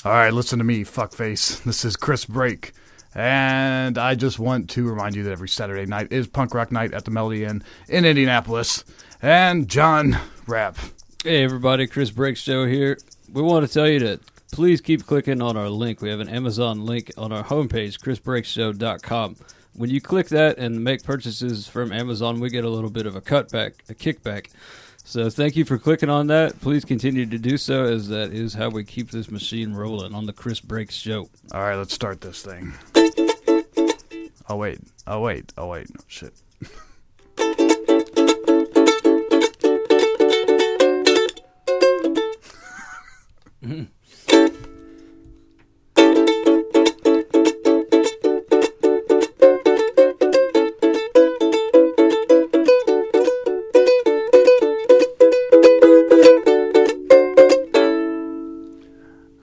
All right, listen to me, fuckface. This is Chris Brake. And I just want to remind you that every Saturday night is punk rock night at the Melody Inn in Indianapolis. And John Rapp. Hey everybody, Chris Brake Show here. We want to tell you to please keep clicking on our link. We have an Amazon link on our homepage, chrisbrakeshow.com. When you click that and make purchases from Amazon, we get a little bit of a kickback. So thank you for clicking on that. Please continue to do so, as that is how we keep this machine rolling on the Chris Brake Show. All right, let's start this thing. Oh, wait. No, shit.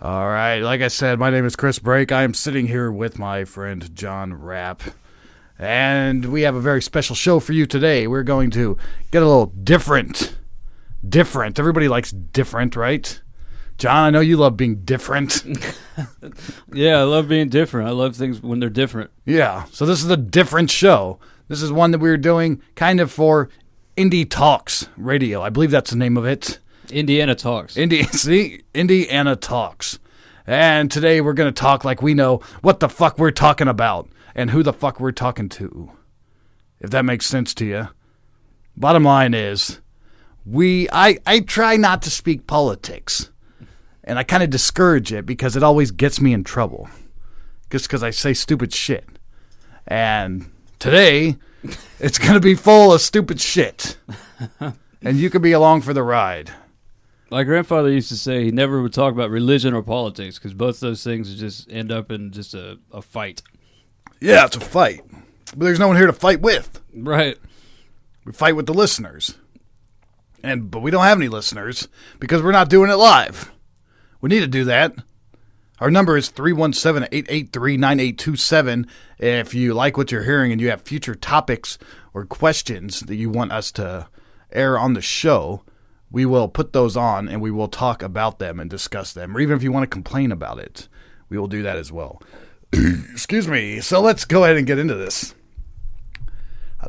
All right, like I said, my name is Chris Brake. I am sitting here with my friend John Rapp, and we have a very special show for you today. We're going to get a little different. Everybody likes different, right? John, I know you love being different. Yeah, I love being different. I love things when they're different. Yeah, so this is a different show. This is one that we're doing kind of for Indie Talks Radio. I believe that's the name of it. Indiana Talks. Indiana Talks. And today we're going to talk like we know what the fuck we're talking about and who the fuck we're talking to. If that makes sense to you. Bottom line is, I try not to speak politics. And I kind of discourage it because it always gets me in trouble. Just because I say stupid shit. And today, it's going to be full of stupid shit. And you can be along for the ride. My grandfather used to say he never would talk about religion or politics because both those things just end up in just a fight. Yeah, it's a fight. But there's no one here to fight with. Right. We fight with the listeners. But we don't have any listeners because we're not doing it live. We need to do that. Our number is 317-883-9827. If you like what you're hearing and you have future topics or questions that you want us to air on the show, we will put those on and we will talk about them and discuss them. Or even if you want to complain about it, we will do that as well. Excuse me. So let's go ahead and get into this.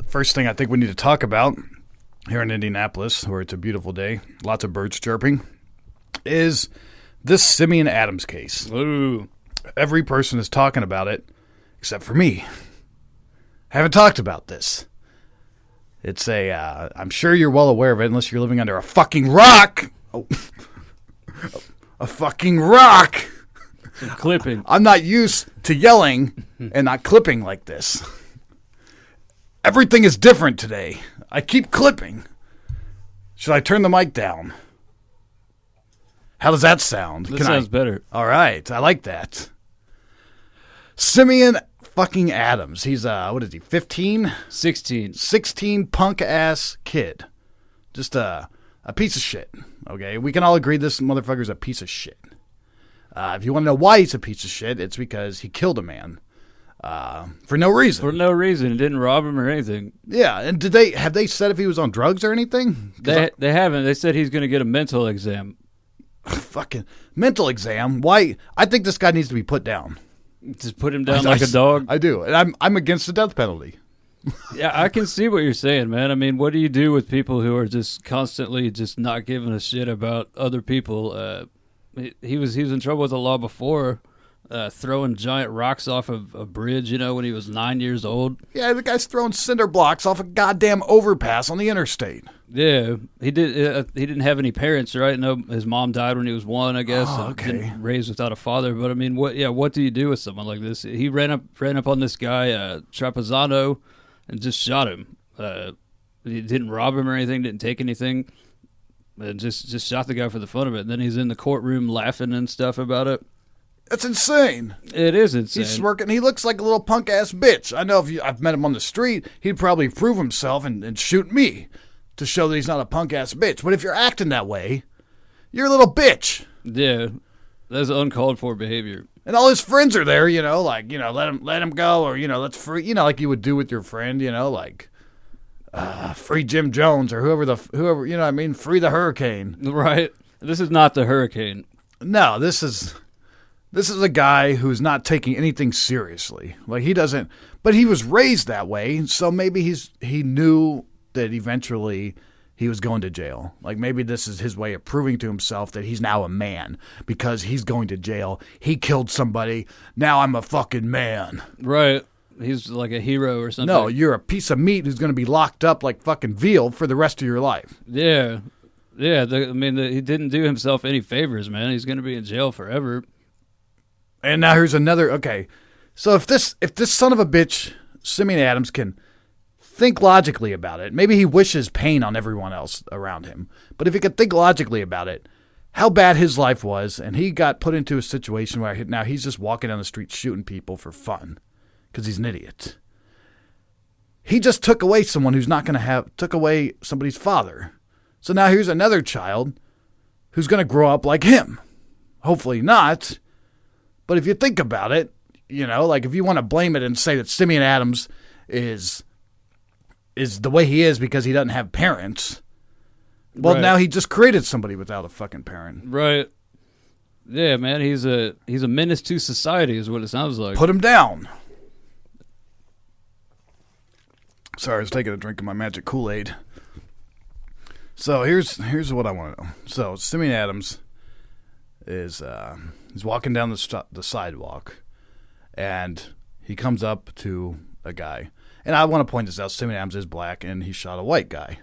First thing I think we need to talk about here in Indianapolis, where it's a beautiful day, lots of birds chirping, is this Simeon Adams case. Ooh. Every person is talking about it, except for me. I haven't talked about this. It's I'm sure you're well aware of it, unless you're living under a fucking rock. Oh. A fucking rock. Some clipping. I'm not used to yelling and not clipping like this. Everything is different today. I keep clipping. Should I turn the mic down? How does that sound? That sounds better. All right. I like that. Simeon fucking Adams. He's, what is he, 15? 16. 16 punk-ass kid. Just a piece of shit. Okay? We can all agree this motherfucker's a piece of shit. If you want to know why he's a piece of shit, it's because he killed a man. For no reason. For no reason. It didn't rob him or anything. Yeah, and have they said if he was on drugs or anything? They haven't. They said he's going to get a mental exam. Fucking mental exam? Why? I think this guy needs to be put down. Just put him down like a dog? I do. And I'm against the death penalty. Yeah, I can see what you're saying, man. I mean, what do you do with people who are just constantly just not giving a shit about other people? He was in trouble with the law before, throwing giant rocks off of a bridge, when he was 9 years old. Yeah, the guy's throwing cinder blocks off a goddamn overpass on the interstate. Yeah, he did. He didn't have any parents, right? No, his mom died when he was 1, I guess. Oh, okay. Didn't raised without a father. But I mean, what do you do with someone like this? He ran up on this guy, Trapezzano, and just shot him. He didn't rob him or anything. Didn't take anything. And just shot the guy for the fun of it. And then he's in the courtroom laughing and stuff about it. That's insane. It is insane. He's smirking. He looks like a little punk-ass bitch. I know if I've met him on the street, he'd probably prove himself and shoot me to show that he's not a punk-ass bitch. But if you're acting that way, you're a little bitch. Yeah, that's uncalled for behavior. And all his friends are there, let him go, or, let's free, like you would do with your friend, like, free Jim Jones or whoever, free the hurricane. Right. This is not the hurricane. No, this is This is a guy who's not taking anything seriously. Like, he doesn't, but he was raised that way, so maybe he knew that eventually he was going to jail. Like, maybe this is his way of proving to himself that he's now a man because he's going to jail. He killed somebody. Now I'm a fucking man. Right. He's like a hero or something. No, you're a piece of meat who's going to be locked up like fucking veal for the rest of your life. Yeah. Yeah. He didn't do himself any favors, man. He's going to be in jail forever. And now here's another. Okay, so if this son of a bitch, Simeon Adams, can think logically about it, maybe he wishes pain on everyone else around him. But if he could think logically about it, how bad his life was, and he got put into a situation where now he's just walking down the street shooting people for fun because he's an idiot. He just took away someone who's not going to took away somebody's father. So now here's another child who's going to grow up like him. Hopefully not. But if you think about it, like if you want to blame it and say that Simeon Adams is the way he is because he doesn't have parents, well, now he just created somebody without a fucking parent. Right. Yeah, man, he's a menace to society is what it sounds like. Put him down. Sorry, I was taking a drink of my magic Kool-Aid. So here's what I want to know. So Simeon Adams is he's walking down the sidewalk, and he comes up to a guy. And I want to point this out. Simeon Adams is black, and he shot a white guy,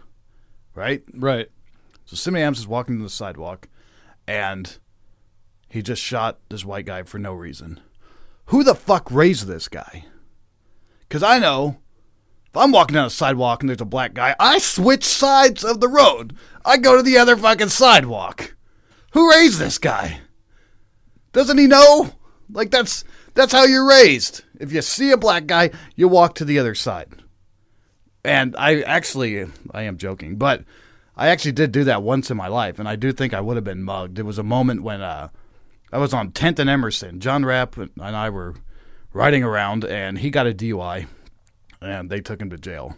right? Right. So Simeon Adams is walking to the sidewalk, and he just shot this white guy for no reason. Who the fuck raised this guy? Because I know if I'm walking down the sidewalk and there's a black guy, I switch sides of the road. I go to the other fucking sidewalk. Who raised this guy? Doesn't he know? Like, that's how you're raised. If you see a black guy, you walk to the other side. And I am joking, but I actually did do that once in my life, and I do think I would have been mugged. There was a moment when I was on 10th and Emerson. John Rapp and I were riding around, and he got a DUI, and they took him to jail.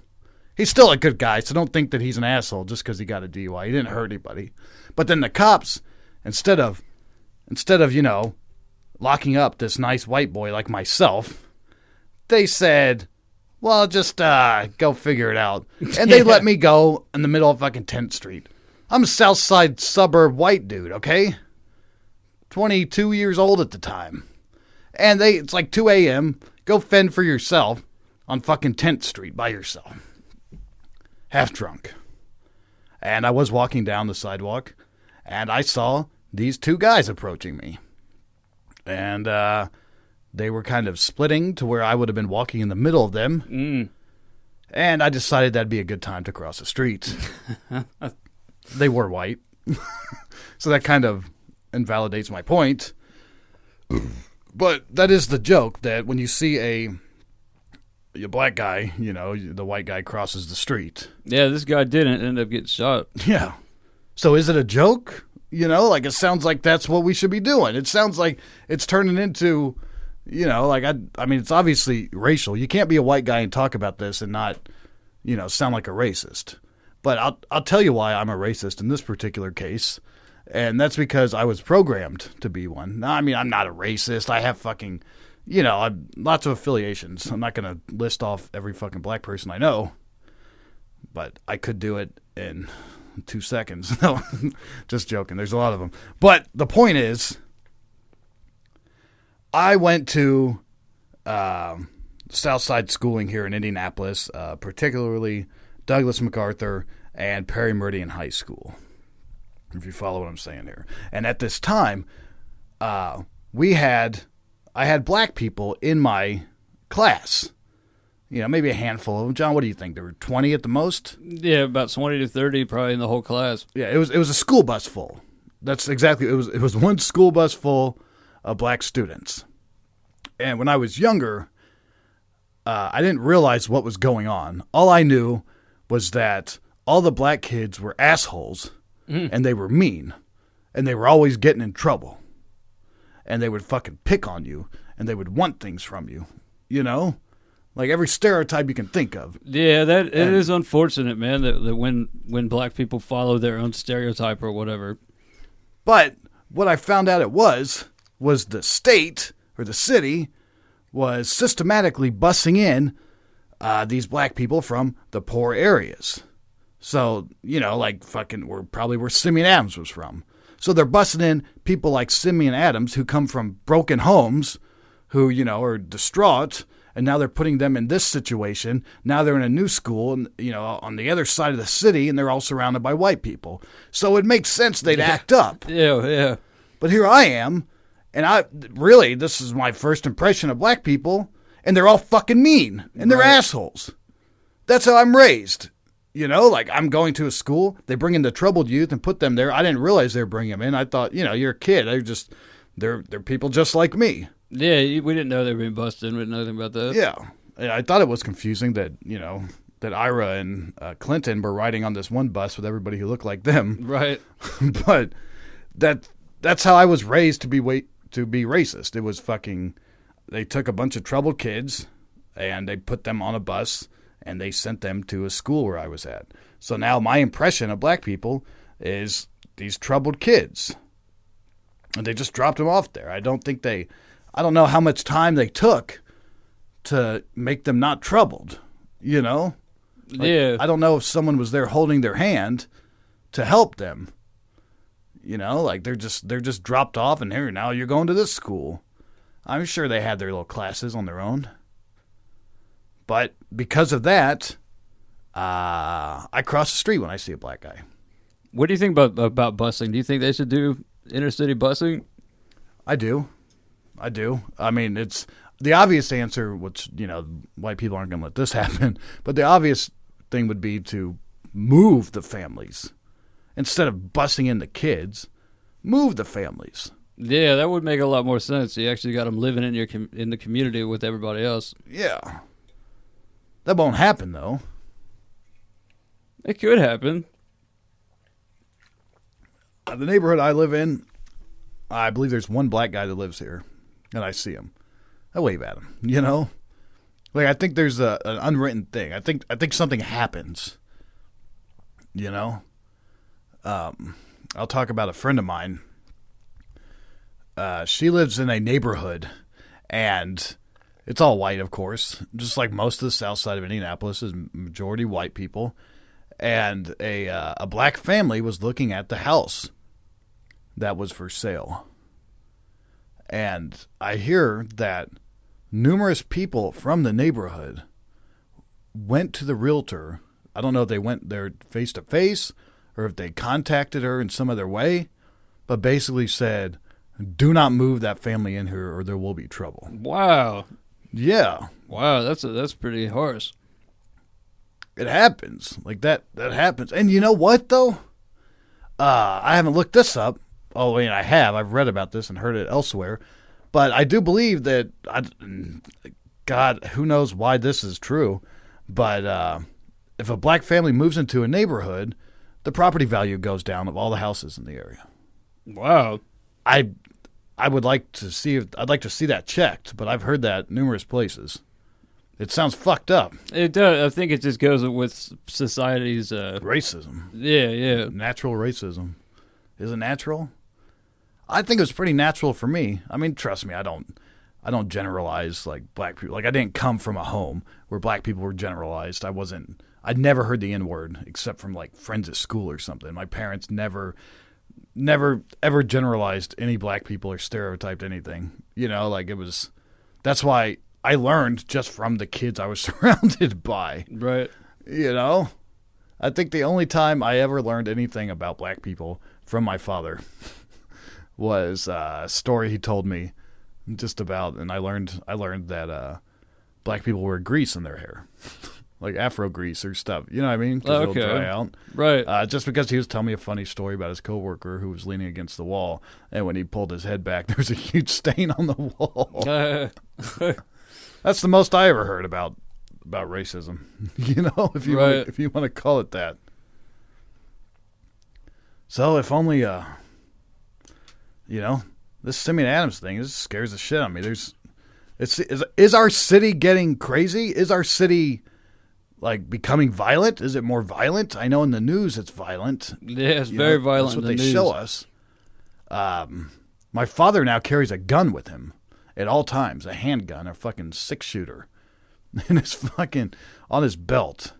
He's still a good guy, so don't think that he's an asshole just because he got a DUI. He didn't hurt anybody. But then the cops, instead of locking up this nice white boy like myself, they said, well, just go figure it out. And they let me go in the middle of fucking 10th Street. I'm a South Side suburb white dude, okay? 22 years old at the time. And it's like 2 a.m. Go fend for yourself on fucking 10th Street by yourself. Half drunk. And I was walking down the sidewalk, and I saw these two guys approaching me. And they were kind of splitting to where I would have been walking in the middle of them. Mm. And I decided that'd be a good time to cross the street. They were white. So that kind of invalidates my point. But that is the joke, that when you see a black guy, the white guy crosses the street. Yeah, this guy didn't end up getting shot. Yeah. So is it a joke? Like, it sounds like that's what we should be doing. It sounds like it's turning into, I mean, it's obviously racial. You can't be a white guy and talk about this and not, sound like a racist. But I'll tell you why I'm a racist in this particular case. And that's because I was programmed to be one. Now, I mean, I'm not a racist. I have fucking, lots of affiliations. I'm not going to list off every fucking black person I know. But I could do it in 2 seconds. No, just joking. There's a lot of them. But the point is, I went to Southside schooling here in Indianapolis, particularly Douglas MacArthur and Perry Meridian High School, if you follow what I'm saying here. And at this time, I had black people in my class. Maybe a handful of them. John, what do you think? There were 20 at the most? Yeah, about 20 to 30 probably in the whole class. Yeah, it was a school bus full. That's exactly, it was one school bus full of black students. And when I was younger, I didn't realize what was going on. All I knew was that all the black kids were assholes, and they were mean, and they were always getting in trouble. And they would fucking pick on you, and they would want things from you, Like every stereotype you can think of. Yeah, it is unfortunate, man, that when black people follow their own stereotype or whatever. But what I found out it was was the state or the city was systematically busing in these black people from the poor areas. So, like fucking where Simeon Adams was from. So they're busing in people like Simeon Adams who come from broken homes, who, are distraught, and now they're putting them in this situation. Now they're in a new school, and, on the other side of the city, and they're all surrounded by white people. So it makes sense they'd act up. Yeah. But here I am, and this is my first impression of black people, and they're all fucking mean, and they're assholes. That's how I'm raised. Like I'm going to a school, they bring in the troubled youth and put them there. I didn't realize they were bringing them in. I thought, you're a kid. They're people just like me. Yeah, we didn't know they were being busted. We didn't know anything about that. Yeah. I thought it was confusing that, that Ira and Clinton were riding on this one bus with everybody who looked like them. Right. But that's how I was raised to be racist. It was fucking, they took a bunch of troubled kids and they put them on a bus and they sent them to a school where I was at. So now my impression of black people is these troubled kids. And they just dropped them off there. I don't know how much time they took to make them not troubled, Yeah. I don't know if someone was there holding their hand to help them. They're just dropped off and here, now you're going to this school. I'm sure they had their little classes on their own. But because of that, I cross the street when I see a black guy. What do you think about busing? Do you think they should do inner city busing? I do. I mean, it's the obvious answer, which, white people aren't going to let this happen. But the obvious thing would be to move the families. Instead of busing in the kids, move the families. Yeah, that would make a lot more sense. You actually got them living in the community with everybody else. Yeah. That won't happen, though. It could happen. The neighborhood I live in, I believe there's one black guy that lives here, and I see him. I wave at him, Like, I think there's an unwritten thing. I think something happens, I'll talk about a friend of mine. She lives in a neighborhood, and it's all white, of course, just like most of the south side of Indianapolis is majority white people. And a black family was looking at the house that was for sale. And I hear that numerous people from the neighborhood went to the realtor. I don't know if they went there face to face or if they contacted her in some other way, but basically said, do not move that family in here or there will be trouble. Wow. Yeah. Wow, that's pretty harsh. It happens. Like that happens. And you know what, though? I haven't looked this up. Oh, I mean, I have. I've read about this and heard it elsewhere. But I do believe that, God, who knows why this is true. But if a black family moves into a neighborhood, the property value goes down of all the houses in the area. Wow. I'd like to see that checked, but I've heard that numerous places. It sounds fucked up. It does. I think it just goes with society's racism. Yeah. Natural racism. Is it natural? I think it was pretty natural for me. I mean, trust me, I don't generalize like black people. Like I didn't come from a home where black people were generalized. I'd never heard the N-word except from like friends at school or something. My parents never ever generalized any black people or stereotyped anything. That's why I learned just from the kids I was surrounded by. Right. I think the only time I ever learned anything about black people from my father was a story he told me just about, and I learned that black people wear grease in their hair. Like Afro grease or stuff. You know what I mean? Because it'll dry out. Right. Just because he was telling me a funny story about his coworker who was leaning against the wall, and when he pulled his head back, there was a huge stain on the wall. That's the most I ever heard about racism. If you want to call it that. So if only, this Simeon Adams thing, this scares the shit out of me. Is our city getting crazy? Is our city like becoming violent? Is it more violent? I know in the news it's violent. Yeah, it's very violent. That's what they show us. My father now carries a gun with him at all times, a handgun, a fucking 6-shooter, in his fucking, on his belt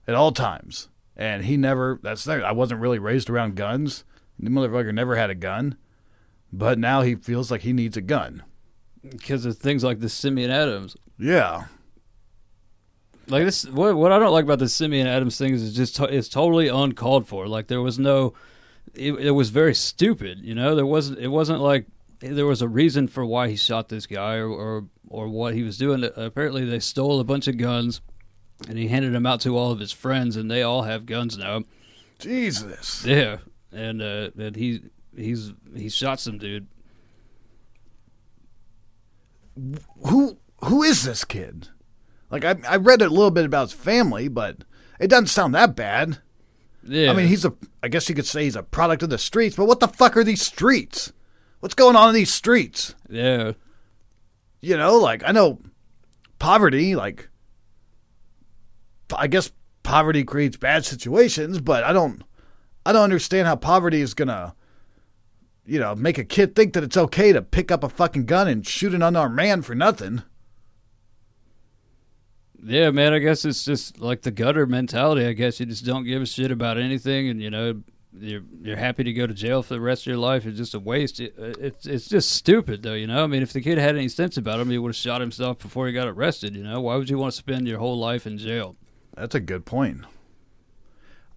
at all times. And he never, I wasn't really raised around guns. The motherfucker never had a gun. But now he feels like he needs a gun. Because of things like the Simeon Adams. Yeah. Like this, what I don't like about the Simeon Adams thing is it's totally uncalled for. Like there was no, it was very stupid. You know, it wasn't like there was a reason for why he shot this guy or what he was doing. Apparently they stole a bunch of guns and he handed them out to all of his friends and they all have guns now. Jesus. Yeah, and he shot some dude. Who is this kid? Like, I read a little bit about his family, but it doesn't sound that bad. Yeah. I mean, I guess you could say he's a product of the streets, but what the fuck are these streets? What's going on in these streets? Yeah. You know, like, I know poverty, like, I guess poverty creates bad situations, but I don't understand how poverty is gonna, you know, make a kid think that it's okay to pick up a fucking gun and shoot an unarmed man for nothing. Yeah, man, I guess it's just like the gutter mentality. I guess you just don't give a shit about anything, and you know, you're happy to go to jail for the rest of your life. It's just a waste. It's just stupid, though. You know, I mean, if the kid had any sense about him, he would have shot himself before he got arrested. You know, why would you want to spend your whole life in jail? That's a good point.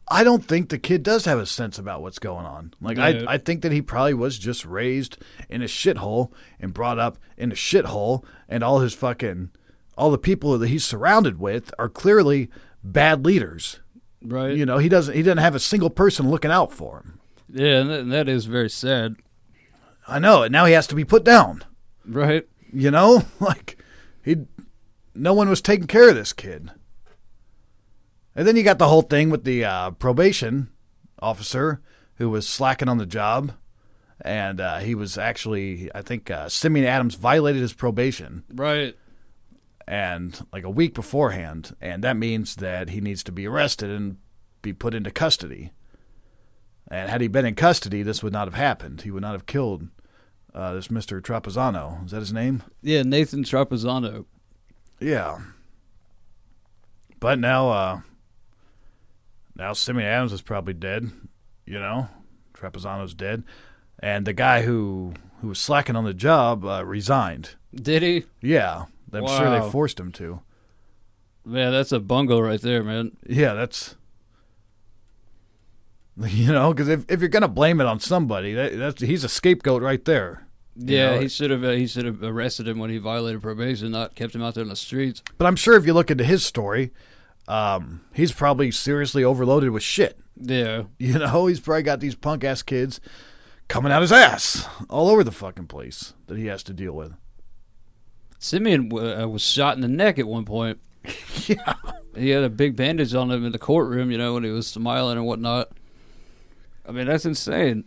I don't think the kid does have a sense about what's going on. Like, yeah. I think that he probably was just raised in a shithole and brought up in a shithole, and all the people that he's surrounded with are clearly bad leaders. Right. You know, he doesn't have a single person looking out for him. Yeah, and that is very sad. I know, and now he has to be put down. Right. You know, like no one was taking care of this kid. And then you got the whole thing with the probation officer who was slacking on the job. And he was actually, I think, Simeon Adams violated his probation. Right. And like a week beforehand. And that means that he needs to be arrested and be put into custody. And had he been in custody, this would not have happened. He would not have killed this Mr. Trapazzano. Is that his name? Yeah, Nathan Trapazzano. Yeah. But now Simeon Adams is probably dead, you know. Trapazzano's dead. And the guy who was slacking on the job resigned. Did he? Yeah. I'm sure they forced him to. Man, that's a bungle right there, man. Yeah, that's... You know, because if you're going to blame it on somebody, he's a scapegoat right there. Yeah, he should have arrested him when he violated probation, not kept him out there in the streets. But I'm sure if you look into his story, he's probably seriously overloaded with shit. Yeah. You know, he's probably got these punk-ass kids coming out his ass all over the fucking place that he has to deal with. Simeon was shot in the neck at one point. Yeah. He had a big bandage on him in the courtroom, you know, when he was smiling and whatnot. I mean, that's insane.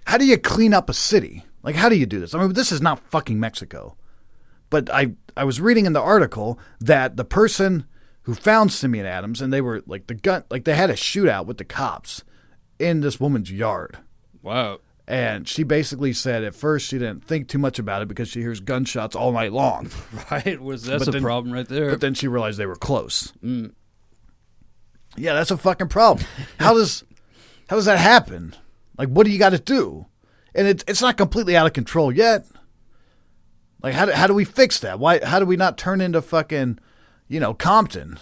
How do you clean up a city? Like, how do you do this? I mean, this is not fucking Mexico. But I was reading in the article that the person who found Simeon Adams, and they were, like, they had a shootout with the cops in this woman's yard. Wow. And she basically said at first she didn't think too much about it because she hears gunshots all night long. Right? That's a problem right there. But then she realized they were close. Mm. Yeah, that's a fucking problem. How does that happen? Like, what do you got to do? And it's not completely out of control yet. Like, how do we fix that? How do we not turn into fucking, you know, Compton?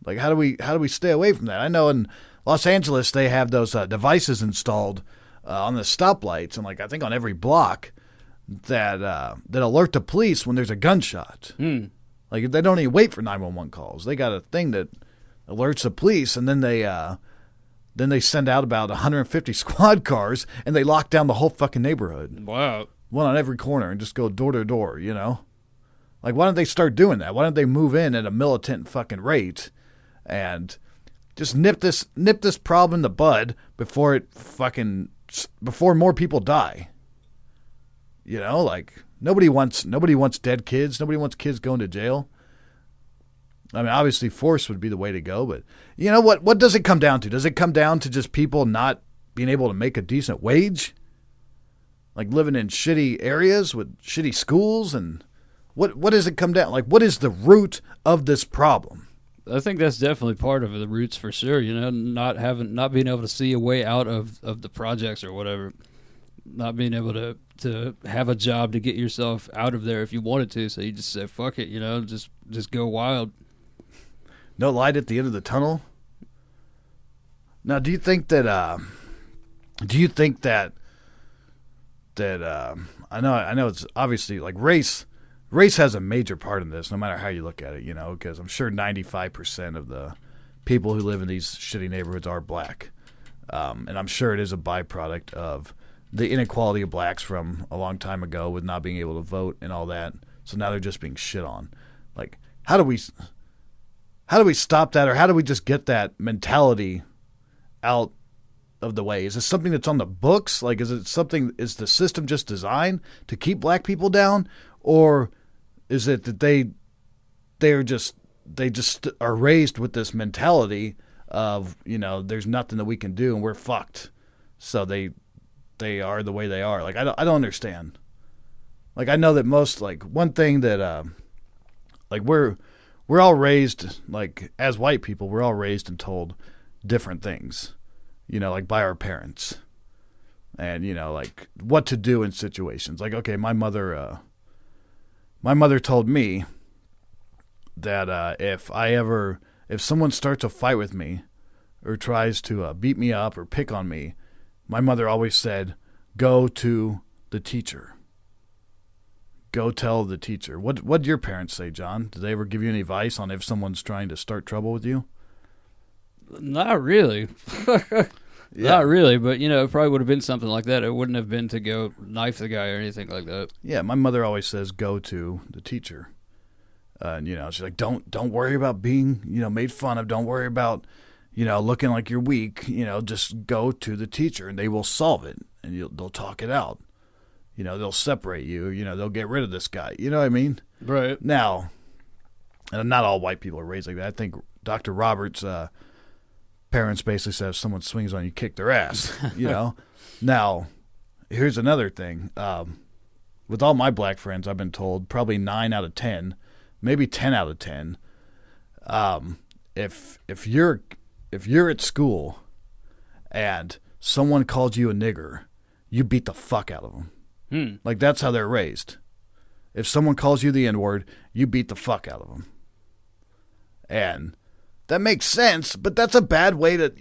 Like, how do we stay away from that? I know in Los Angeles they have those devices installed on the stoplights, and like I think on every block that alert the police when there's a gunshot. Mm. Like, they don't even wait for 911 calls. They got a thing that alerts the police, and then they send out about 150 squad cars, and they lock down the whole fucking neighborhood. Wow. One on every corner, and just go door to door, you know? Like, why don't they start doing that? Why don't they move in at a militant fucking rate and just nip this problem in the bud before more people die? You know, like, nobody wants dead kids. Nobody wants kids going to jail. I mean, obviously force would be the way to go, but you know what does it come down to? Does it come down to just people not being able to make a decent wage? Like living in shitty areas with shitty schools? And what does it come down? Like, what is the root of this problem? I think that's definitely part of the roots for sure. Not being able to see a way out of the projects or whatever, not being able to have a job to get yourself out of there if you wanted to. So you just say fuck it, just go wild. No light at the end of the tunnel. Now, do you think that? I know it's obviously like race. Race has a major part in this, no matter how you look at it, because I'm sure 95% of the people who live in these shitty neighborhoods are black. And I'm sure it is a byproduct of the inequality of blacks from a long time ago with not being able to vote and all that. So now they're just being shit on. Like, how do we stop that, or how do we just get that mentality out of the way? Is this something that's on the books? Like, is the system just designed to keep black people down? Or is it that they just are raised with this mentality of, there's nothing that we can do and we're fucked. So they are the way they are. Like, I don't understand. Like, I know that most, like, one thing that, like, we're all raised, like, as white people, we're all raised and told different things, like by our parents. And, like what to do in situations. Like, okay, my mother told me that if someone starts a fight with me or tries to beat me up or pick on me, my mother always said, go to the teacher. Go tell the teacher. What did your parents say, John? Did they ever give you any advice on if someone's trying to start trouble with you? Not really. Yeah. Not really, but, it probably would have been something like that. It wouldn't have been to go knife the guy or anything like that. Yeah, my mother always says, go to the teacher. And, she's like, don't worry about being, made fun of. Don't worry about, looking like you're weak. Just go to the teacher and they will solve it and they'll talk it out. They'll separate you. They'll get rid of this guy. You know what I mean? Right. Now, and not all white people are raised like that. I think Dr. Roberts' parents basically said if someone swings on you, kick their ass. Now, here's another thing. With all my black friends, I've been told probably 9 out of 10, maybe 10 out of 10. If you're at school and someone called you a nigger, you beat the fuck out of them. Like, that's how they're raised. If someone calls you the N-word, you beat the fuck out of them. And that makes sense, but that's a bad way to,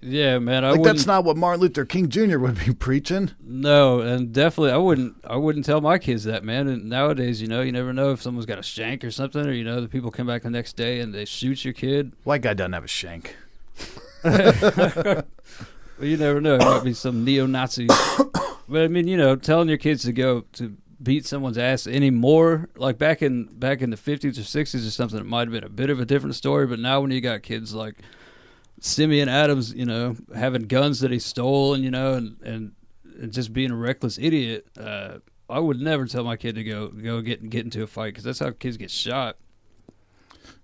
Yeah, man. That's not what Martin Luther King Jr. would be preaching. No, and definitely I wouldn't tell my kids that, man. And nowadays, you never know if someone's got a shank or something, or, the people come back the next day and they shoot your kid. White guy doesn't have a shank. Well, you never know. It might be some neo-Nazi. But, I mean, telling your kids to go to beat someone's ass anymore, like back in the 50s or 60s or something, it might have been a bit of a different story. But now when you got kids like Simeon Adams, having guns that he stole and just being a reckless idiot, I would never tell my kid to go get into a fight, because that's how kids get shot.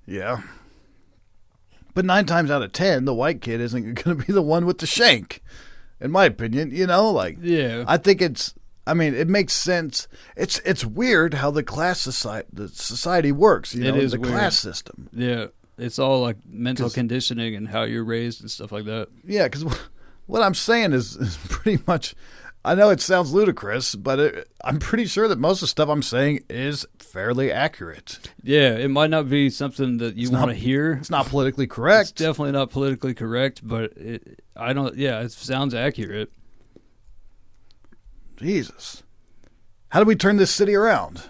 Yeah. But 9 times out of 10, the white kid isn't going to be the one with the shank, in my opinion. Yeah. I think it makes sense. It's weird how the society works. It is the weird. Class system. Yeah, it's all like mental conditioning and how you're raised and stuff like that. Yeah, because what I'm saying is pretty much. I know it sounds ludicrous, but I'm pretty sure that most of the stuff I'm saying is fairly accurate. Yeah, it might not be something that you want to hear. It's not politically correct. It's definitely not politically correct, but it sounds accurate. Jesus. How do we turn this city around?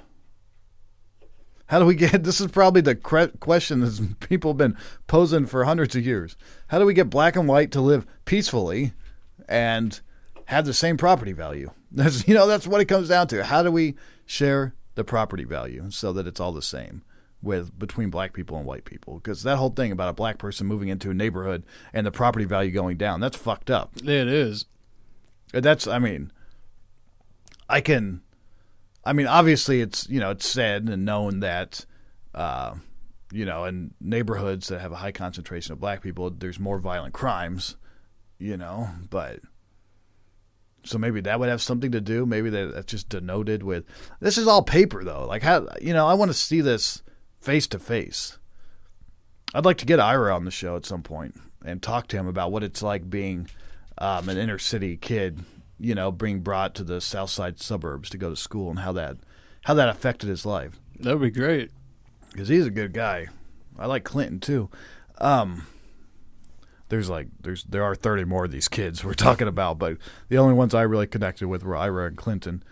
How do we get... This is probably the question that people have been posing for hundreds of years. How do we get black and white to live peacefully and have the same property value? That's what it comes down to. How do we share the property value so that it's all the same between black people and white people? Because that whole thing about a black person moving into a neighborhood and the property value going down, that's fucked up. It is. Obviously it's said and known that, in neighborhoods that have a high concentration of black people, there's more violent crimes, but So maybe that would have something to do. Maybe that's just denoted with. This is all paper, though. Like, how, I want to see this face to face. I'd like to get Ira on the show at some point and talk to him about what it's like being an inner city kid, being brought to the south side suburbs to go to school and how that affected his life. That would be great. Because he's a good guy. I like Clinton, too. There are 30 more of these kids we're talking about, but the only ones I really connected with were Ira and Clinton.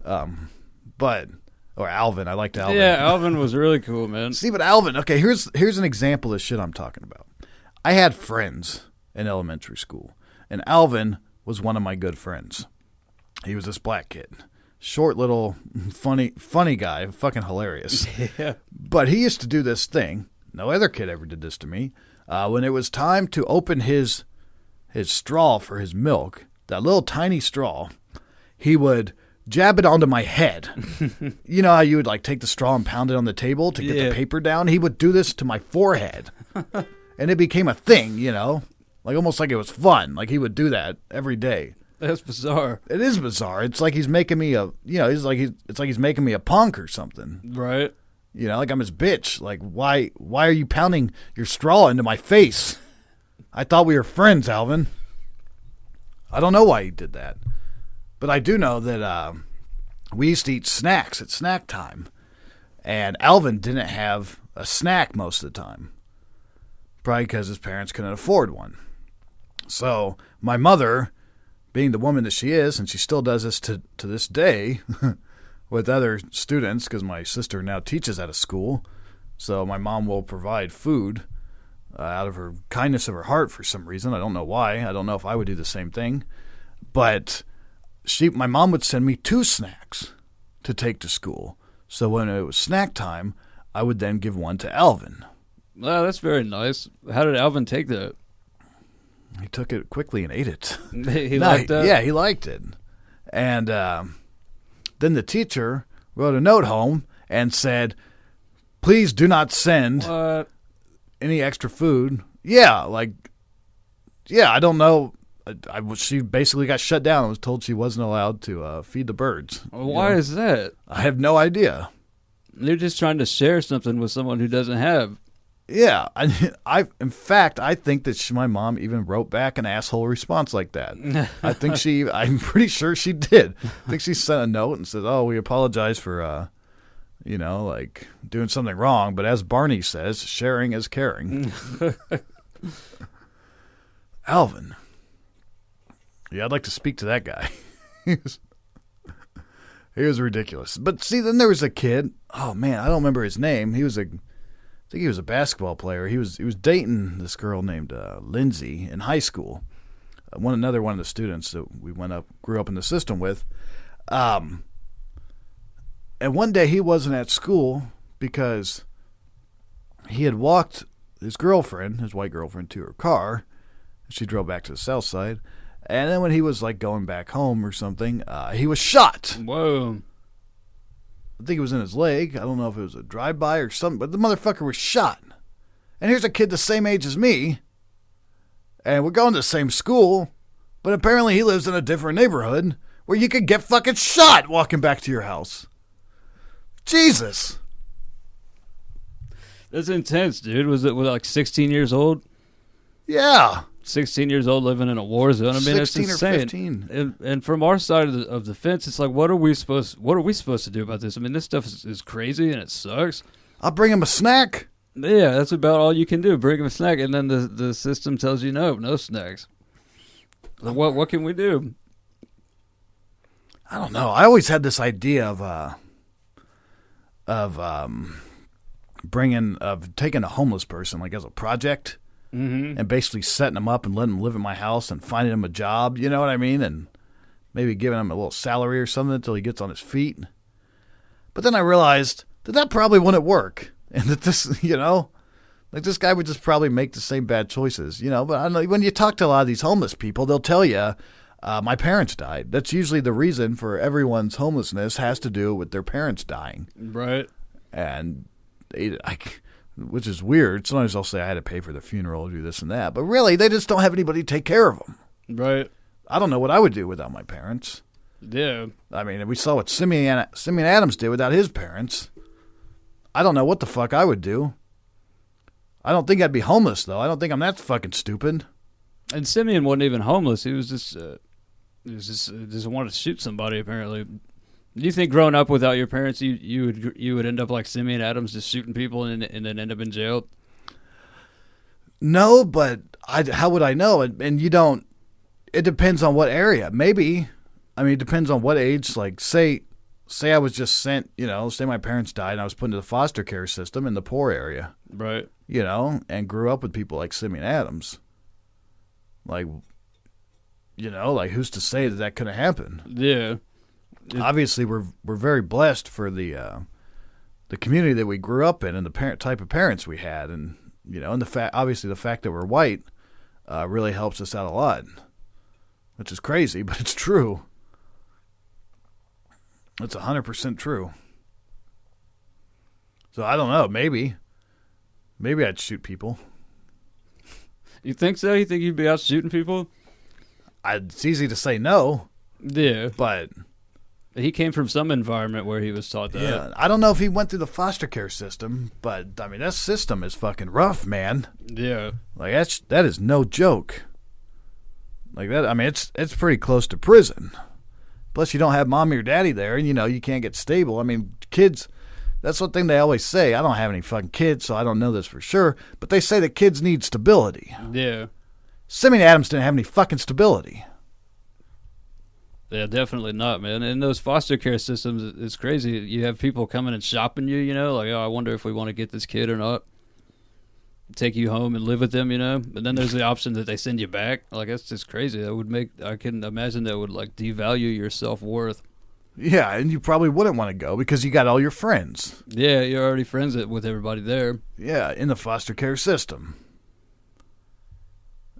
Or Alvin. I liked Alvin. Yeah, Alvin was really cool, man. See, but Alvin, okay, here's an example of shit I'm talking about. I had friends in elementary school, and Alvin was one of my good friends. He was this black kid. Short little funny guy, fucking hilarious. Yeah. But he used to do this thing. No other kid ever did this to me. When it was time to open his straw for his milk, that little tiny straw, he would jab it onto my head. You know how you would like take the straw and pound it on the table to get the paper down? He would do this to my forehead. And it became a thing, like almost like it was fun. Like he would do that every day. That's bizarre. It is bizarre. It's like he's making me it's like he's making me a punk or something. Right. Like I'm his bitch. Like why are you pounding your straw into my face? I thought we were friends, Alvin. I don't know why he did that. But I do know that we used to eat snacks at snack time. And Alvin didn't have a snack most of the time. Probably because his parents couldn't afford one. So my mother, being the woman that she is, and she still does this to this day with other students, because my sister now teaches at a school. So my mom will provide food out of her kindness of her heart for some reason. I don't know why. I don't know if I would do the same thing. But my mom would send me 2 snacks to take to school. So when it was snack time, I would then give one to Alvin. Wow, that's very nice. How did Alvin take that? He took it quickly and ate it. He liked that? Yeah, he liked it. And then the teacher wrote a note home and said, please do not send any extra food. Yeah, I don't know. She basically got shut down and was told she wasn't allowed to feed the birds. Why is that? I have no idea. They're just trying to share something with someone who doesn't have. Yeah, in fact, I think that my mom even wrote back an asshole response like that. I'm pretty sure she did. I think she sent a note and said, "Oh, we apologize for, doing something wrong. But as Barney says, sharing is caring." Alvin. Yeah, I'd like to speak to that guy. He was ridiculous. But see, then there was a kid. Oh man, I don't remember his name. I think he was a basketball player. He was dating this girl named Lindsay in high school. Another one of the students that we grew up in the system with. And one day he wasn't at school because he had walked his white girlfriend, to her car. She drove back to the south side. And then when he was like going back home or something, he was shot. Whoa. I think it was in his leg. I don't know if it was a drive-by or something, but the motherfucker was shot. And here's a kid the same age as me, and we're going to the same school, but apparently he lives in a different neighborhood where you could get fucking shot walking back to your house. Jesus. That's intense, dude. Was it like 16 years old? Yeah. 16 years old living in a war zone. I mean, that's 16 insane. or 15. And from our side of the fence, it's like, what are we supposed to do about this? I mean, this stuff is crazy and it sucks. I'll bring him a snack. Yeah, that's about all you can do. Bring him a snack, and then the system tells you no snacks. What can we do? I don't know. I always had this idea of taking a homeless person like as a project. Mm-hmm. And basically setting them up and letting them live in my house and finding him a job, you know what I mean? And maybe giving him a little salary or something until he gets on his feet. But then I realized that probably wouldn't work. And that this, this guy would just probably make the same bad choices, But I don't know, when you talk to a lot of these homeless people, they'll tell you, my parents died. That's usually the reason for everyone's homelessness has to do with their parents dying. Right. And which is weird. Sometimes I'll say I had to pay for the funeral, do this and that. But really, they just don't have anybody to take care of them. Right. I don't know what I would do without my parents. Yeah. I mean, we saw what Simeon Adams did without his parents. I don't know what the fuck I would do. I don't think I'd be homeless, though. I don't think I'm that fucking stupid. And Simeon wasn't even homeless. He was just wanted to shoot somebody, apparently. Do you think growing up without your parents, you would end up like Simeon Adams, just shooting people and then end up in jail? No, but how would I know? And you don't. It depends on what area. Maybe. I mean, it depends on what age. Like, say I was just sent. Say my parents died and I was put into the foster care system in the poor area. Right. And grew up with people like Simeon Adams. Like, like who's to say that couldn't happen? Yeah. Obviously, we're very blessed for the community that we grew up in and the type of parents we had, and and the fact that we're white really helps us out a lot, which is crazy, but it's true. It's 100% true. So I don't know. Maybe I'd shoot people. You think so? You think you'd be out shooting people? It's easy to say no. Yeah. But he came from some environment where he was taught that. Yeah. I don't know if he went through the foster care system, but I mean that system is fucking rough, man. Yeah. Like that is no joke. Like that, I mean it's pretty close to prison. Plus you don't have mommy or daddy there, and you can't get stable. I mean, kids, that's one thing they always say. I don't have any fucking kids, so I don't know this for sure, but they say that kids need stability. Yeah. Simeon Adams didn't have any fucking stability. Yeah, definitely not, man. In those foster care systems, it's crazy. You have people coming and shopping you, like, oh, I wonder if we want to get this kid or not. Take you home and live with them, But then there's the option that they send you back. Like, that's just crazy. I can imagine that would, like, devalue your self-worth. Yeah, and you probably wouldn't want to go because you got all your friends. Yeah, you're already friends with everybody there. Yeah, in the foster care system.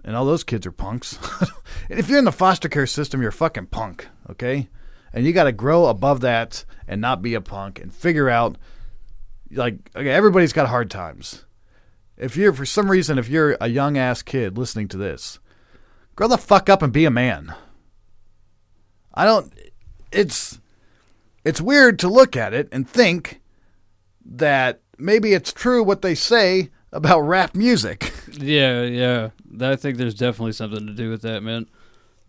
And all those kids are punks. And if you're in the foster care system, you're a fucking punk, okay? And you got to grow above that and not be a punk and figure out, like, okay, everybody's got hard times. For some reason, if you're a young-ass kid listening to this, grow the fuck up and be a man. It's weird to look at it and think that maybe it's true what they say about rap music. Yeah. I think there's definitely something to do with that, man.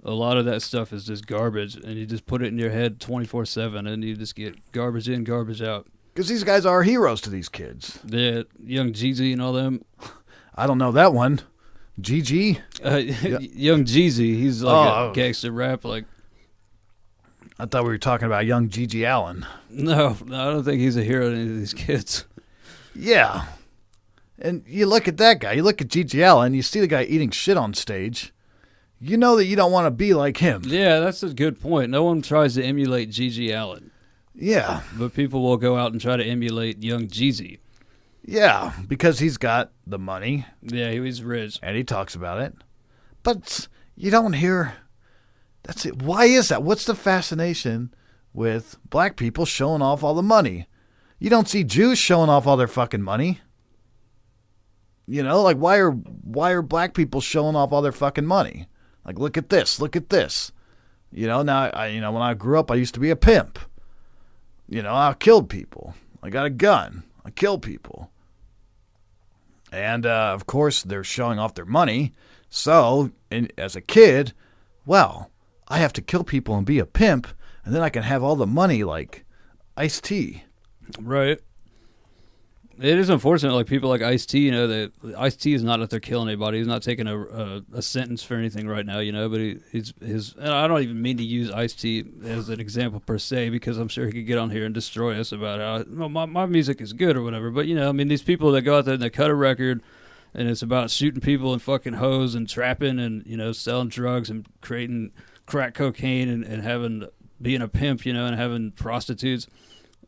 A lot of that stuff is just garbage, and you just put it in your head 24/7, and you just get garbage in, garbage out. Because these guys are heroes to these kids. Yeah, Young Jeezy and all them. I don't know that one. GG? Young Jeezy, he's like a gangster rap. Like, I thought we were talking about young Gigi Allen. No, I don't think he's a hero to any of these kids. Yeah. And you look at that guy, you look at Gigi Allen, you see the guy eating shit on stage. You know that you don't want to be like him. Yeah, that's a good point. No one tries to emulate Gigi Allen. Yeah. But people will go out and try to emulate Young Jeezy. Yeah, because he's got the money. Yeah, he's rich. And he talks about it. But you don't hear... That's it. Why is that? What's the fascination with black people showing off all the money? You don't see Jews showing off all their fucking money. Like why are black people showing off all their fucking money? Like, look at this. Now when I grew up, I used to be a pimp. I killed people. I got a gun. I kill people. And, of course, they're showing off their money. So, as a kid, well, I have to kill people and be a pimp, and then I can have all the money like Ice-T. Right. It is unfortunate, like people like Ice-T, that Ice-T is not out there killing anybody. He's not taking a sentence for anything right now, but his and I don't even mean to use Ice-T as an example per se, because I'm sure he could get on here and destroy us about how my music is good or whatever. But, these people that go out there and they cut a record and it's about shooting people and fucking hoes and trapping and, selling drugs and creating crack cocaine and being a pimp, and having prostitutes.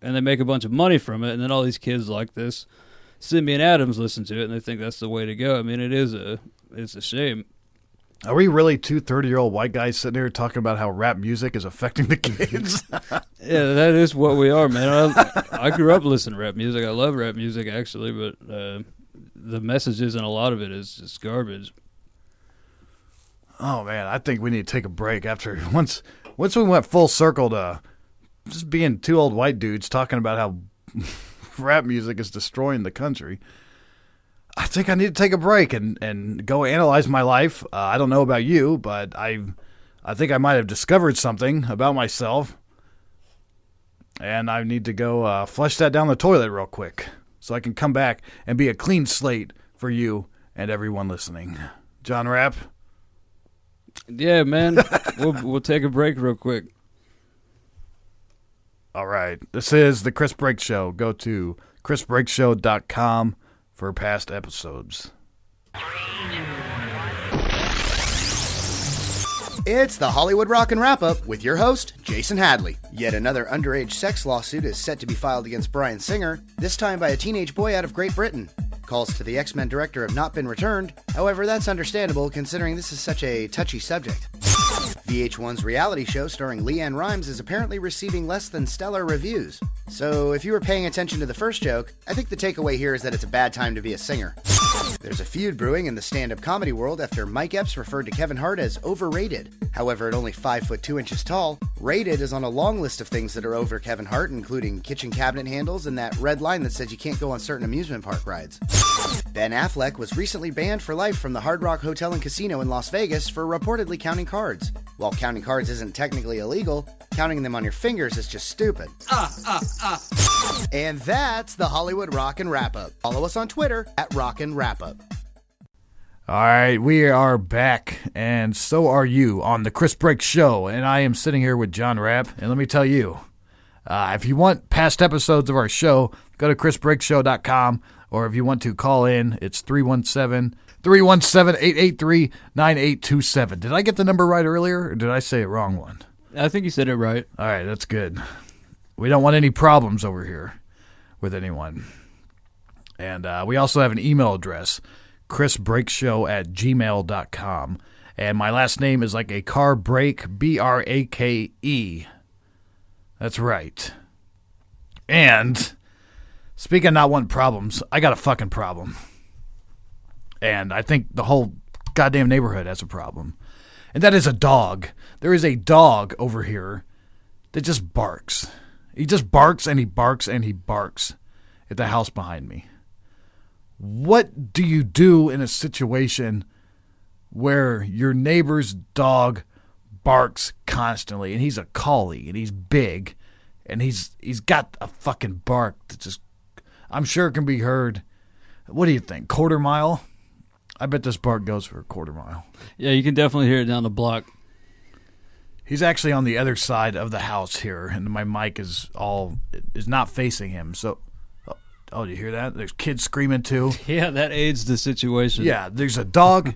And they make a bunch of money from it, and then all these kids like this Simeon Adams listen to it, and they think that's the way to go. I mean, it's a shame. Are we really two 30-year-old white guys sitting here talking about how rap music is affecting the kids? Yeah, that is what we are, man. I grew up listening to rap music. I love rap music, actually, but the messages and a lot of it is just garbage. Oh, man, I think we need to take a break after once we went full circle to just being two old white dudes talking about how rap music is destroying the country. I think I need to take a break and go analyze my life. I don't know about you, but I think I might have discovered something about myself, and I need to go flush that down the toilet real quick so I can come back and be a clean slate for you and everyone listening. John Rapp? Yeah, man. We'll take a break real quick. All right. This is the Chris Break Show. Go to chrisbreakshow.com for past episodes. It's the Hollywood Rockin' Wrap-Up with your host, Jason Hadley. Yet another underage sex lawsuit is set to be filed against Bryan Singer, this time by a teenage boy out of Great Britain. Calls to the X-Men director have not been returned. However, that's understandable considering this is such a touchy subject. VH1's reality show starring Leanne Rimes is apparently receiving less than stellar reviews. So if you were paying attention to the first joke, I think the takeaway here is that it's a bad time to be a singer. There's a feud brewing in the stand-up comedy world after Mike Epps referred to Kevin Hart as overrated. However, at only 5 foot 2 inches tall, rated is on a long list of things that are over Kevin Hart, including kitchen cabinet handles and that red line that says you can't go on certain amusement park rides. Ben Affleck was recently banned for life from the Hard Rock Hotel and Casino in Las Vegas for reportedly counting cards. While counting cards isn't technically illegal, counting them on your fingers is just stupid. And that's the Hollywood Rockin' Wrap-Up. Follow us on Twitter at Rockin' Wrap-Up. All right, we are back, and so are you on the Chris Break Show, and I am sitting here with John Rapp, and let me tell you, if you want past episodes of our show, go to chrisbreakshow.com, or if you want to call in, it's 317-883-9827. Did I get the number right earlier, or did I say a wrong one? I think you said it right. All right, that's good. We don't want any problems over here with anyone. And we also have an email address, chrisbreakshow@gmail.com. And my last name is like a car brake, Brake. That's right. And speaking of not wanting problems, I got a fucking problem. And I think the whole goddamn neighborhood has a problem. And that is a dog. There is a dog over here that just barks. He just barks and he barks and he barks at the house behind me. What do you do in a situation where your neighbor's dog barks constantly, and he's a collie and he's big and he's got a fucking bark that just, I'm sure it can be heard. What do you think? Quarter mile? I bet this bark goes for a quarter mile. Yeah, you can definitely hear it down the block. He's actually on the other side of the house here, and my mic is not facing him. So, oh, do you hear that? There's kids screaming too. Yeah, that aids the situation. Yeah, there's a dog.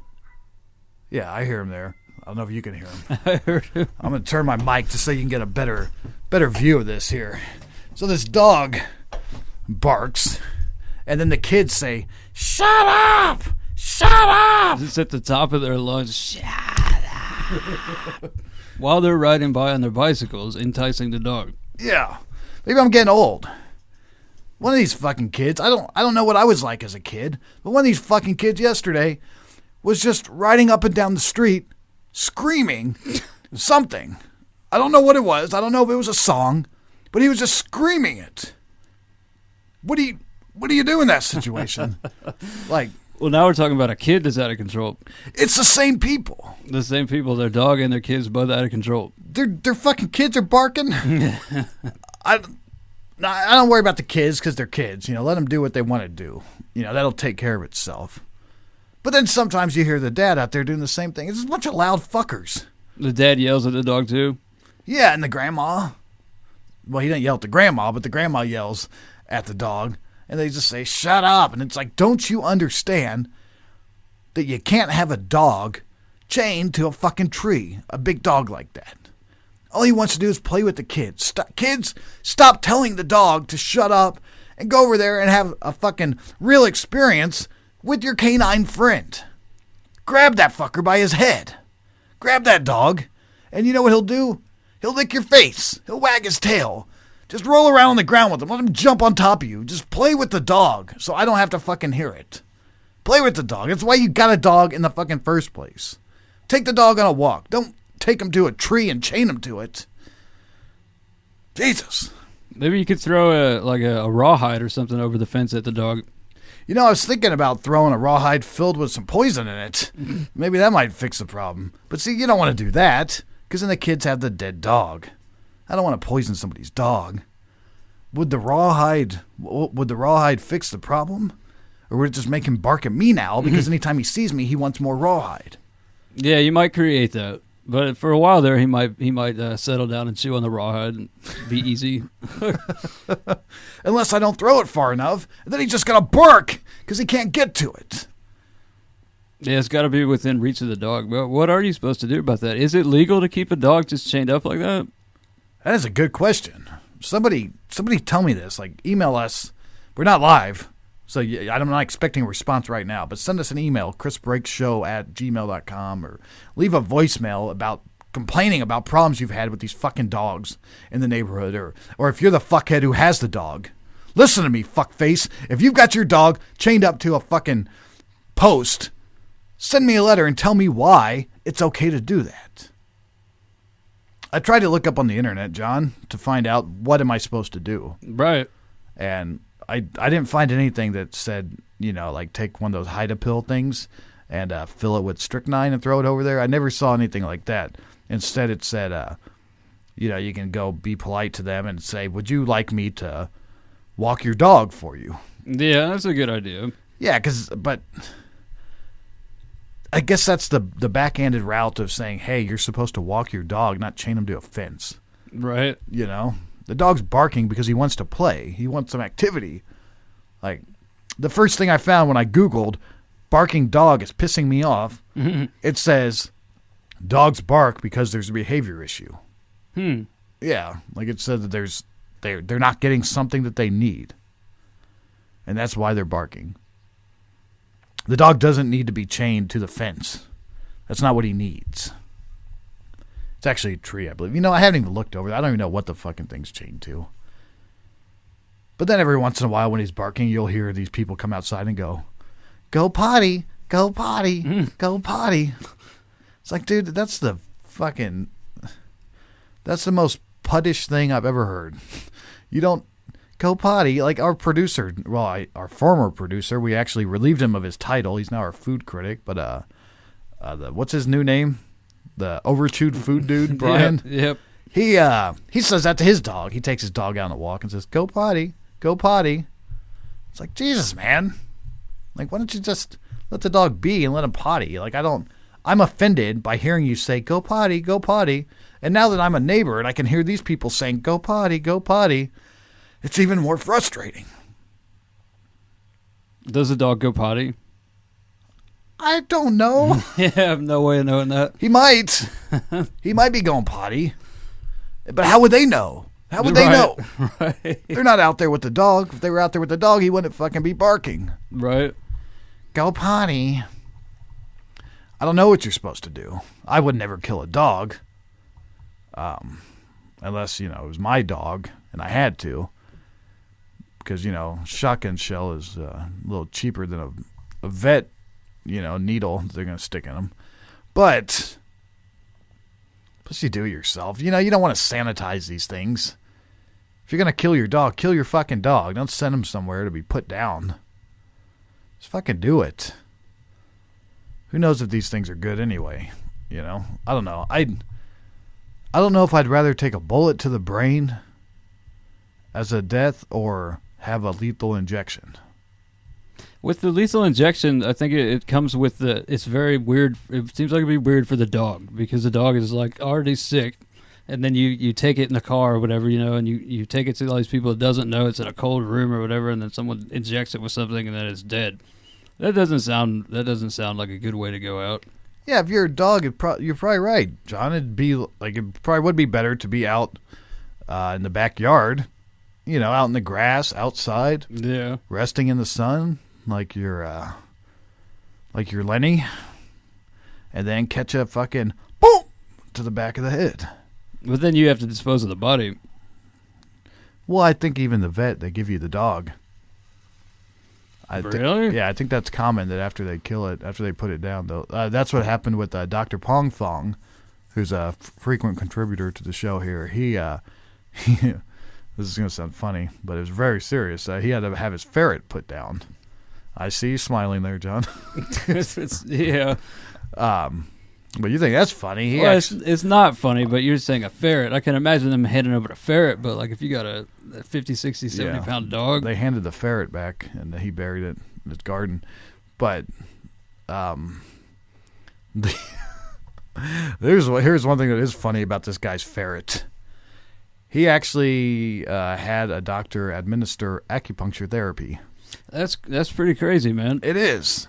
Yeah, I hear him there. I don't know if you can hear him. I heard him. I'm going to turn my mic just so you can get a better view of this here. So this dog barks, and then the kids say, "Shut up! Shut up!" It's at the top of their lungs. Shut up. While they're riding by on their bicycles, enticing the dog. Yeah. Maybe I'm getting old. One of these fucking kids, I don't know what I was like as a kid, but one of these fucking kids yesterday was just riding up and down the street screaming something. I don't know what it was. I don't know if it was a song, but he was just screaming it. What do you do in that situation? Like, well, now we're talking about a kid that's out of control. It's the same people. The same people, their dog and their kids both out of control. Their fucking kids are barking. I don't worry about the kids because they're kids. You know, let them do what they want to do. You know, that'll take care of itself. But then sometimes you hear the dad out there doing the same thing. It's a bunch of loud fuckers. The dad yells at the dog too? Yeah, and the grandma. Well, he didn't yell at the grandma, but the grandma yells at the dog. And they just say, "Shut up." And it's like, don't you understand that you can't have a dog chained to a fucking tree? A big dog like that. All he wants to do is play with the kids. Kids, stop telling the dog to shut up and go over there and have a fucking real experience with your canine friend. Grab that fucker by his head. Grab that dog. And you know what he'll do? He'll lick your face. He'll wag his tail. Just roll around on the ground with him. Let him jump on top of you. Just play with the dog so I don't have to fucking hear it. Play with the dog. That's why you got a dog in the fucking first place. Take the dog on a walk. Don't take him to a tree and chain him to it. Jesus. Maybe you could throw a rawhide or something over the fence at the dog. You know, I was thinking about throwing a rawhide filled with some poison in it. Maybe that might fix the problem. But see, you don't want to do that, because then the kids have the dead dog. I don't want to poison somebody's dog. Would the rawhide fix the problem? Or would it just make him bark at me now, because anytime he sees me, he wants more rawhide? Yeah, you might create that. But for a while there, he might settle down and chew on the rawhide and be easy. Unless I don't throw it far enough, and then he's just going to bark because he can't get to it. Yeah, it's got to be within reach of the dog. But what are you supposed to do about that? Is it legal to keep a dog just chained up like that? That is a good question. Somebody tell me this. Like, email us. We're not live, so I'm not expecting a response right now. But send us an email, chrisbreakshow@gmail.com, or leave a voicemail about complaining about problems you've had with these fucking dogs in the neighborhood, or if you're the fuckhead who has the dog. Listen to me, fuckface. If you've got your dog chained up to a fucking post, send me a letter and tell me why it's okay to do that. I tried to look up on the internet, John, to find out what am I supposed to do. Right. And I didn't find anything that said, like take one of those hide-a-pill things and fill it with strychnine and throw it over there. I never saw anything like that. Instead, it said, you can go be polite to them and say, would you like me to walk your dog for you? Yeah, that's a good idea. Yeah, but I guess that's the backhanded route of saying, hey, you're supposed to walk your dog, not chain him to a fence. Right. The dog's barking because he wants to play. He wants some activity. Like, the first thing I found when I Googled, barking dog is pissing me off, it says, dogs bark because there's a behavior issue. Yeah, like it said that they're not getting something that they need. And that's why they're barking. The dog doesn't need to be chained to the fence. That's not what he needs. It's actually a tree, I believe. I haven't even looked over that. I don't even know what the fucking thing's chained to. But then every once in a while when he's barking, you'll hear these people come outside and go potty, go potty, go potty. It's like, dude, that's the most puddish thing I've ever heard. You don't go potty. Like our producer, our former producer, we actually relieved him of his title. He's now our food critic, but what's his new name? The overchewed food dude, Brian. Yep. He says that to his dog. He takes his dog out on a walk and says, "Go potty, go potty." It's like, Jesus, man. Like, why don't you just let the dog be and let him potty? Like, I'm offended by hearing you say, "Go potty, go potty." And now that I'm a neighbor and I can hear these people saying, "Go potty, go potty," it's even more frustrating. Does the dog go potty? I don't know. Yeah, I have no way of knowing that. He might. He might be going potty. But how would they know? How would they know? Right. They're not out there with the dog. If they were out there with the dog, he wouldn't fucking be barking. Right. Go potty. I don't know what you're supposed to do. I would never kill a dog. Unless, it was my dog and I had to. Because, shotgun shell is a little cheaper than a vet, needle they're going to stick in them. But, plus you do it yourself. You don't want to sanitize these things. If you're going to kill your dog, kill your fucking dog. Don't send him somewhere to be put down. Just fucking do it. Who knows if these things are good anyway? I don't know. I don't know if I'd rather take a bullet to the brain as a death or have a lethal injection. With the lethal injection, I think it comes with it's very weird. It seems like it'd be weird for the dog because the dog is like already sick. And then you take it in the car or whatever, and you take it to all these people that doesn't know it's in a cold room or whatever, and then someone injects it with something and then it's dead. That doesn't sound like a good way to go out. Yeah, if you're a dog, you're probably right, John. It probably would be better to be out in the backyard, out in the grass, outside, yeah, resting in the sun, like you're Lenny, and then catch a fucking boom to the back of the head. But then you have to dispose of the body. Well, I think even the vet, they give you the dog. Really? Yeah, I think that's common that after they kill it, after they put it down, though. That's what happened with Dr. Pong Thong, who's a frequent contributor to the show here. He this is going to sound funny, but it was very serious. He had to have his ferret put down. I see you smiling there, John. Yeah. But you think that's funny. It's not funny, but you're saying a ferret. I can imagine them handing over a ferret, but like if you got a 50, 60, 70-pound dog. They handed the ferret back, and he buried it in his garden. But here's one thing that is funny about this guy's ferret. He actually had a doctor administer acupuncture therapy. That's pretty crazy, man. It is.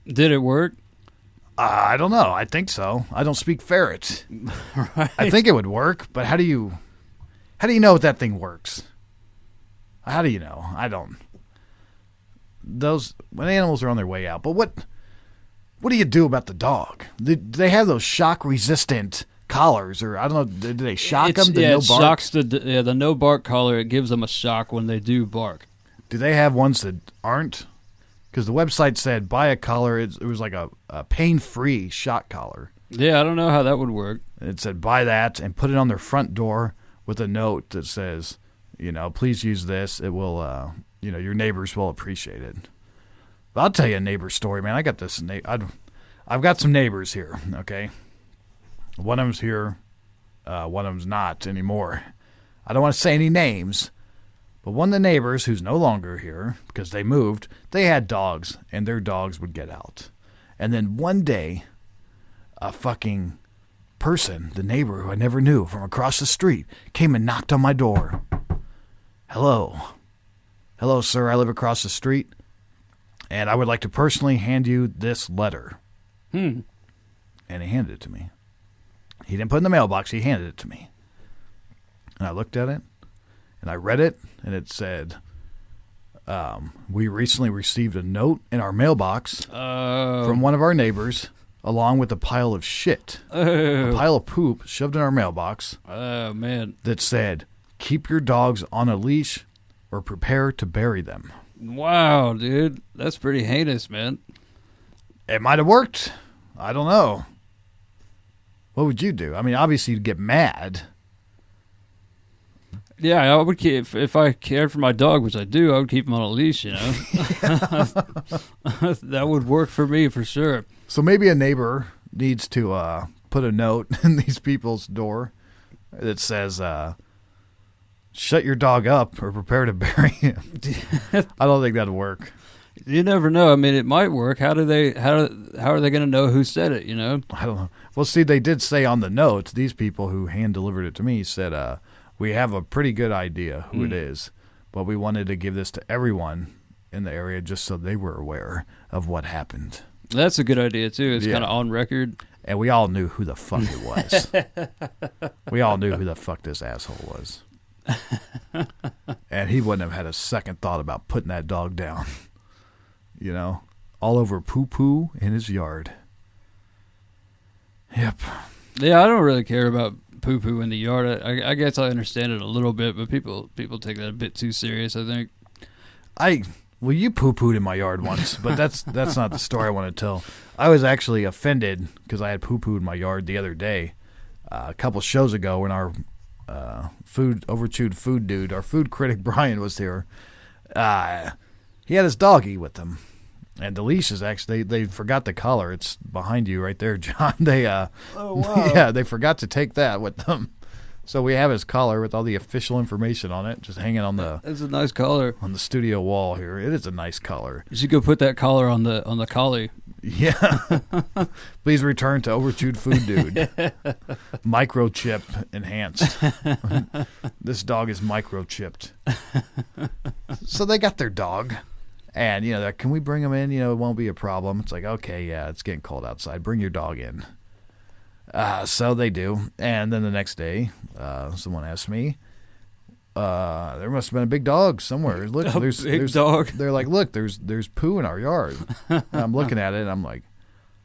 Did it work? I don't know. I think so. I don't speak ferret. Right. I think it would work, but how do you know if that thing works? How do you know? I don't. When animals are on their way out. But what do you do about the dog? Do they have those shock resistant collars, or I don't know, do they shock them? It shocks the no bark collar. It gives them a shock when they do bark. Do they have ones that aren't? Because the website said buy a collar. It was like a pain-free shock collar. Yeah, I don't know how that would work. It said buy that and put it on their front door with a note that says, please use this. It will, your neighbors will appreciate it. But I'll tell you a neighbor story, man. I got this. I've got some neighbors here. Okay, one of them's here. One of them's not anymore. I don't want to say any names. But one of the neighbors, who's no longer here because they moved, they had dogs, and their dogs would get out. And then one day, a fucking person, the neighbor who I never knew from across the street, came and knocked on my door. Hello, sir, I live across the street, and I would like to personally hand you this letter. And he handed it to me. He didn't put it in the mailbox, he handed it to me. And I looked at it. And I read it, and it said, we recently received a note in our mailbox from one of our neighbors, along with a pile of shit, a pile of poop shoved in our mailbox. Oh, man. That said, keep your dogs on a leash or prepare to bury them. Wow, dude. That's pretty heinous, man. It might have worked. I don't know. What would you do? I mean, obviously you'd get mad. Yeah, I would keep, if I cared for my dog, which I do, I would keep him on a leash, That would work for me for sure. So maybe a neighbor needs to put a note in these people's door that says, shut your dog up or prepare to bury him. I don't think that'd work. You never know. I mean, it might work. How are they going to know who said it, I don't know. Well, see, they did say on the note, these people who hand delivered it to me said, we have a pretty good idea who it is, but we wanted to give this to everyone in the area just so they were aware of what happened. That's a good idea, too. It's kind of on record. And we all knew who the fuck it was. We all knew who the fuck this asshole was. And he wouldn't have had a second thought about putting that dog down. All over poo-poo in his yard. Yep. Yeah, I don't really care about poo-poo in the yard. I guess I understand it a little bit, but people take that a bit too serious, I think. Well, you poo-pooed in my yard once, but that's not the story I want to tell. I was actually offended because I had poo-pooed in my yard the other day, a couple shows ago when our overchewed food dude, our food critic Brian, was here. He had his doggy with him, and the leash is actually they forgot the collar. It's behind you right there, John. Oh wow! Yeah, they forgot to take that with them. So we have his collar with all the official information on it, just hanging on the. It's a nice collar on the studio wall here. It is a nice collar. You should go put that collar on the collie. Yeah. Please return to overchewed food dude. Microchip enhanced. This dog is microchipped. So they got their dog. And, they're like, can we bring him in? It won't be a problem. It's like, okay, yeah, it's getting cold outside. Bring your dog in. So they do. And then the next day, someone asked me, there must have been a big dog somewhere. Look, there's dog. They're like, look, there's poo in our yard. And I'm looking at it, and I'm like,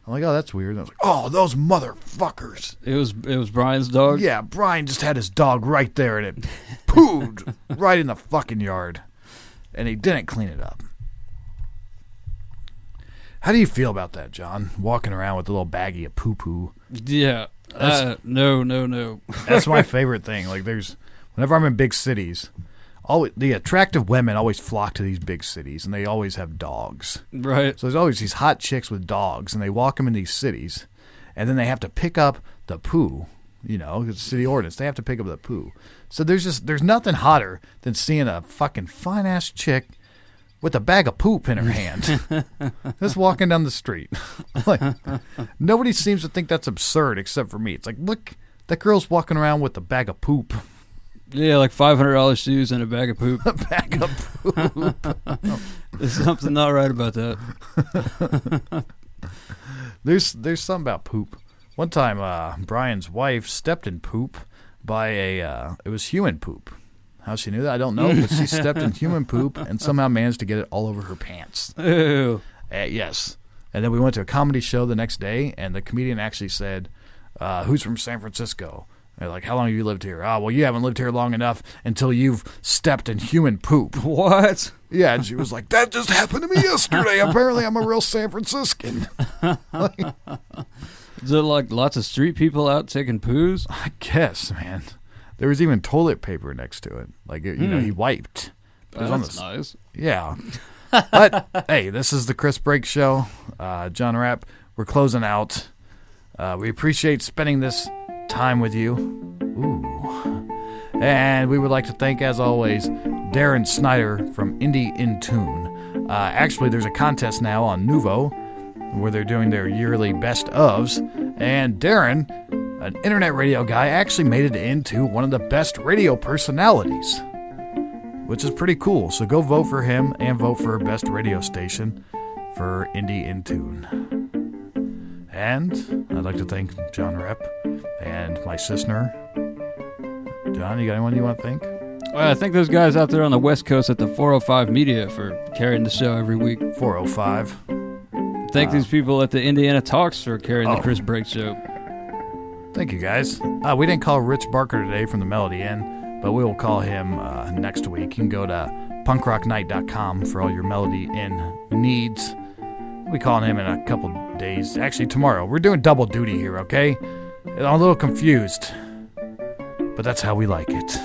oh, that's weird. And I was like, oh, those motherfuckers. It was Brian's dog? Yeah, Brian just had his dog right there, and it pooed right in the fucking yard. And he didn't clean it up. How do you feel about that, John? Walking around with a little baggie of poo-poo. Yeah. No. That's my favorite thing. Like, whenever I'm in big cities, the attractive women always flock to these big cities, and they always have dogs. Right. So there's always these hot chicks with dogs, and they walk them in these cities, and then they have to pick up the poo. You know, it's city ordinance. They have to pick up the poo. So there's nothing hotter than seeing a fucking fine-ass chick with a bag of poop in her hand, just walking down the street. Like, nobody seems to think that's absurd except for me. It's like, look, that girl's walking around with a bag of poop. Yeah, like $500 shoes and a bag of poop. A bag of poop. There's something not right about that. There's something about poop. One time, Brian's wife stepped in poop by it was human poop. How she knew that, I don't know, but she stepped in human poop and somehow managed to get it all over her pants. Ew. Yes. And then we went to a comedy show the next day, and the comedian actually said, who's from San Francisco? And they're like, how long have you lived here? Oh, well, you haven't lived here long enough until you've stepped in human poop. What? Yeah, and she was like, that just happened to me yesterday. Apparently I'm a real San Franciscan. Is there like lots of street people out taking poos? I guess, man. There was even toilet paper next to it. Like, you know, he wiped. It was That's nice. Yeah. But, hey, this is the Chris Break Show. John Rapp, we're closing out. We appreciate spending this time with you. Ooh. And we would like to thank, as always, Darren Snyder from Indie in Tune. Actually, there's a contest now on Nuvo where they're doing their yearly best ofs. And Darren, an internet radio guy, actually made it into one of the best radio personalities, which is pretty cool. So go vote for him and vote for best radio station for Indie in Tune. And I'd like to thank John Rep and my sister. John, you got anyone you want to thank? Well, I thank those guys out there on the West Coast at the 405 Media for carrying the show every week. 405. Thank these people at the Indiana Talks for carrying the Chris Break Show. Thank you, guys. We didn't call Rich Barker today from the Melody Inn, but we will call him next week. You can go to punkrocknight.com for all your Melody Inn needs. We'll be calling him in a couple days. Actually, tomorrow. We're doing double duty here, okay? I'm a little confused, but that's how we like it.